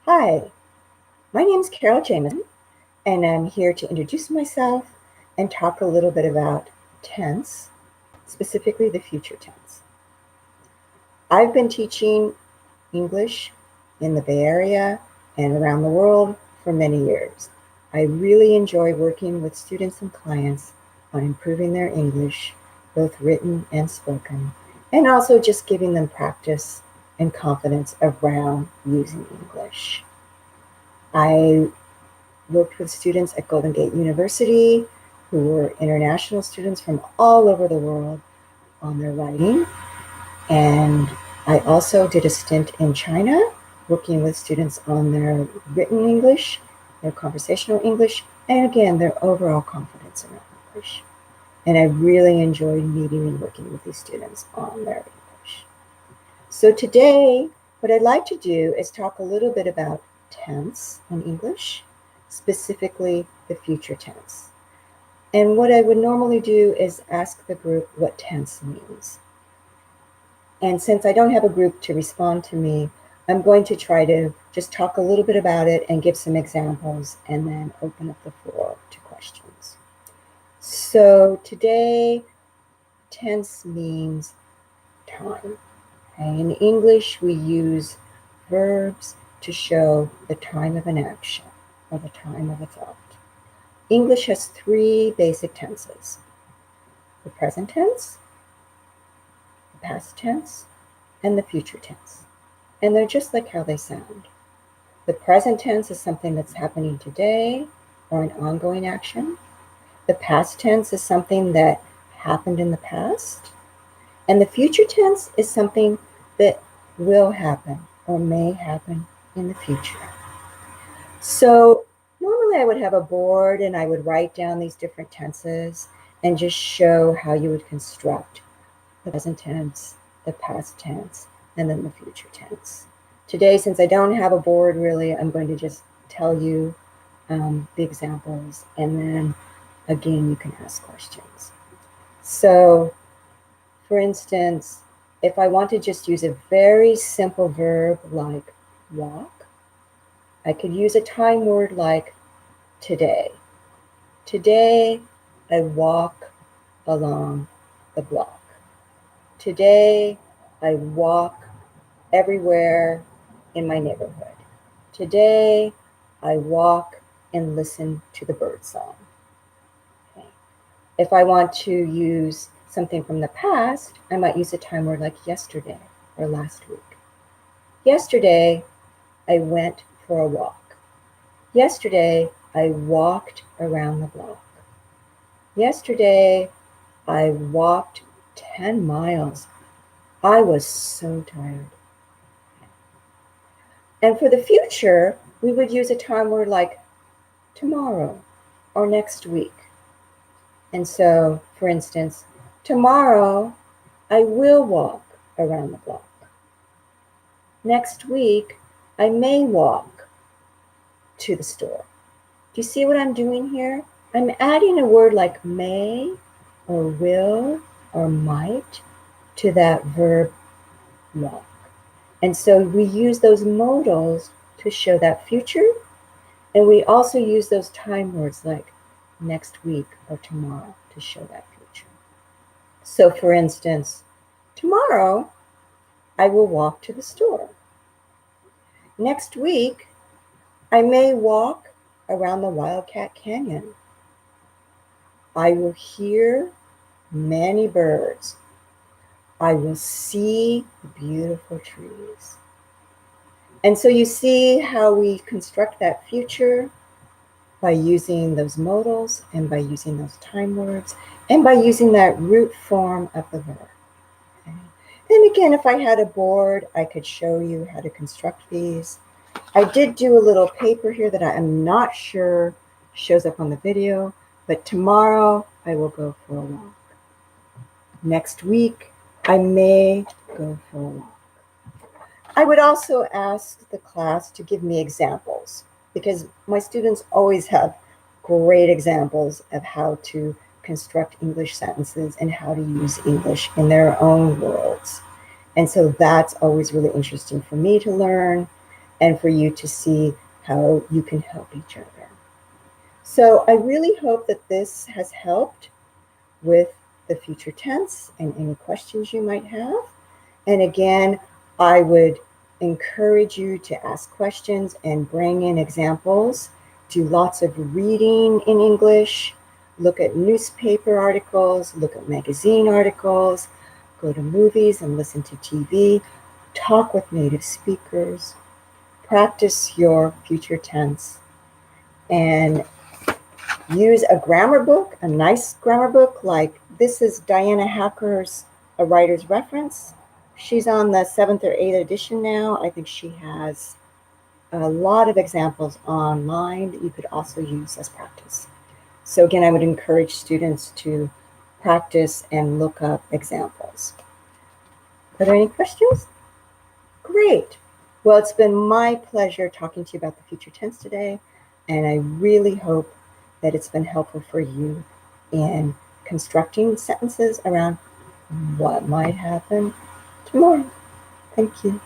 Hi, my name is Carol Jameson, and I'm here to introduce myself and talk a little bit about tense, specifically the future tense. I've been teaching English in the Bay Area and around the world for many years. I really enjoy working with students and clients on improving their English, both written and spoken, and also just giving them practice and confidence around using English. I worked with students at Golden Gate University who were international students from all over the world on their writing. And I also did a stint in China working with students on their written English, their conversational English, and again, their overall confidence around English. And I really enjoyed meeting and working with these students on their English. So today, what I'd like to do is talk a little bit about tense in English, specifically the future tense. And what I would normally do is ask the group what tense means. And since I don't have a group to respond to me, I'm going to try to just talk a little bit about it and give some examples and then open up the floor to questions. So today, tense means time. Okay? In English, we use verbs to show the time of an action or the time of a thought. English has three basic tenses: the present tense, the past tense, and the future tense. And they're just like how they sound. The present tense is something that's happening today or an ongoing action. The past tense is something that happened in the past. And the future tense is something that will happen or may happen in the future. So normally I would have a board and I would write down these different tenses and just show how you would construct the present tense, the past tense, and then the future tense. Today, since I don't have a board really, I'm going to just tell you the examples, and then again, you can ask questions. So, for instance, if I want to just use a very simple verb like walk, I could use a time word like today. Today, I walk along the block. Today, I walk everywhere in my neighborhood. Today, I walk and listen to the bird song. Okay. If I want to use something from the past, I might use a time word like yesterday or last week. Yesterday, I went for a walk. Yesterday, I walked around the block. Yesterday, I walked 10 miles. I was so tired. And for the future, we would use a time word like tomorrow or next week. And so, for instance, tomorrow, I will walk around the block. Next week, I may walk to the store. Do you see what I'm doing here? I'm adding a word like may or will or might to that verb walk. And so we use those modals to show that future, and we also use those time words like next week or tomorrow to show that future. So for instance, tomorrow I will walk to the store. Next week, I may walk around the Wildcat Canyon. I will hear many birds. I will see beautiful trees. And so you see how we construct that future by using those modals and by using those time words and by using that root form of the verb. Okay? And again, if I had a board, I could show you how to construct these. I did do a little paper here that I am not sure shows up on the video, but tomorrow I will go for a walk. Next week, I may go for a walk. I would also ask the class to give me examples because my students always have great examples of how to construct English sentences and how to use English in their own worlds. And so that's always really interesting for me to learn. and for you to see how you can help each other. So I really hope that this has helped with the future tense and any questions you might have. And again, I would encourage you to ask questions and bring in examples. Do lots of reading in English. Look at newspaper articles, look at magazine articles, go to movies and listen to TV. Talk with native speakers. Practice your future tense. And use a grammar book, a nice grammar book, like this is Diana Hacker's A Writer's Reference. She's on the 7th or 8th edition now. I think she has a lot of examples online that you could also use as practice. So again, I would encourage students to practice and look up examples. Are there any questions? Great. Well, it's been my pleasure talking to you about the future tense today, and I really hope that it's been helpful for you in constructing sentences around what might happen tomorrow. Thank you.